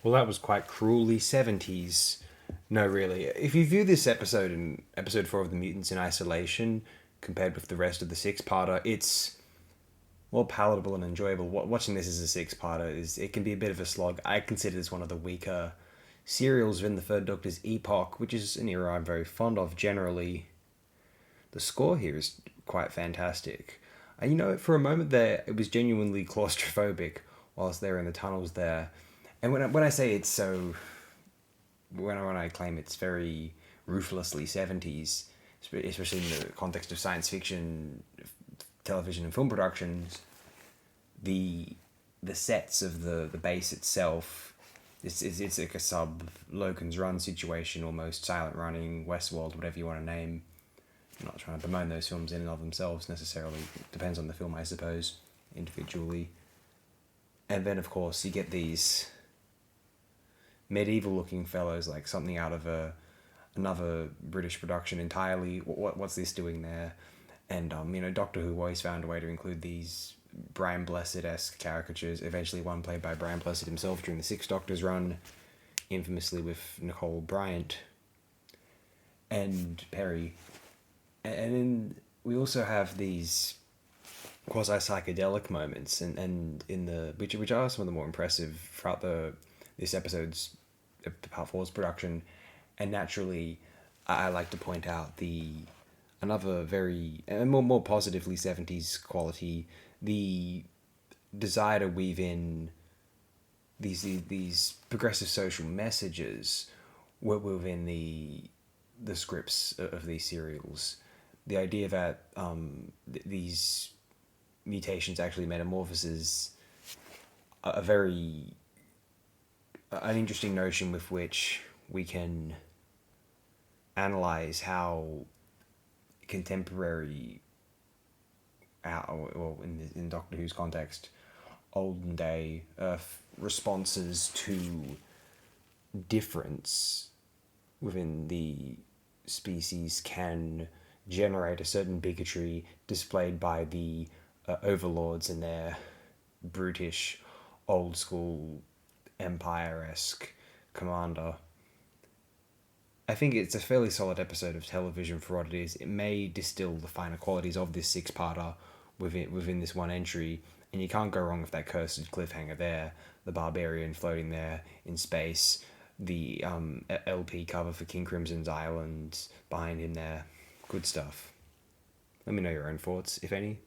Well, that was quite cruelly 70s. No, really. If you view this episode and episode 4 of The Mutants in isolation, compared with the rest of the six-parter, it's more palatable and enjoyable. Watching this as a six-parter it can be a bit of a slog. I consider this one of the weaker serials within the Third Doctor's epoch, which is an era I'm very fond of generally. The score here is quite fantastic. And for a moment there, it was genuinely claustrophobic whilst they're in the tunnels there. And when I say it's so, when I claim it's very ruthlessly 70s, especially in the context of science fiction, television and film productions, the sets of the base itself, it's like a sub Logan's Run situation almost, Silent Running, Westworld, whatever you want to name. I'm not trying to bemoan those films in and of themselves necessarily. It depends on the film, I suppose, individually. And then, of course, you get these medieval-looking fellows, like something out of another British production entirely. What's this doing there? And Doctor Who always found a way to include these Brian Blessed-esque caricatures. Eventually, one played by Brian Blessed himself during the Six Doctors run, infamously with Nicole Bryant and Perry. And then we also have these quasi psychedelic moments, and in the which are some of the more impressive throughout this episode's Part 4's production. And naturally, I like to point out another very more positively 70s quality, the desire to weave in these progressive social messages within the scripts of these serials. The idea that these mutations actually metamorphoses an interesting notion with which we can analyze how contemporary, in Doctor Who's context, olden day Earth responses to difference within the species can generate a certain bigotry displayed by the overlords and their brutish, old school, empire-esque commander. I think it's a fairly solid episode of television for what it is. It may distill the finer qualities of this six-parter within this one entry, and you can't go wrong with that cursed cliffhanger there, the Barbarian floating there in space, the LP cover for King Crimson's Island behind him there. Good stuff. Let me know your own thoughts, if any.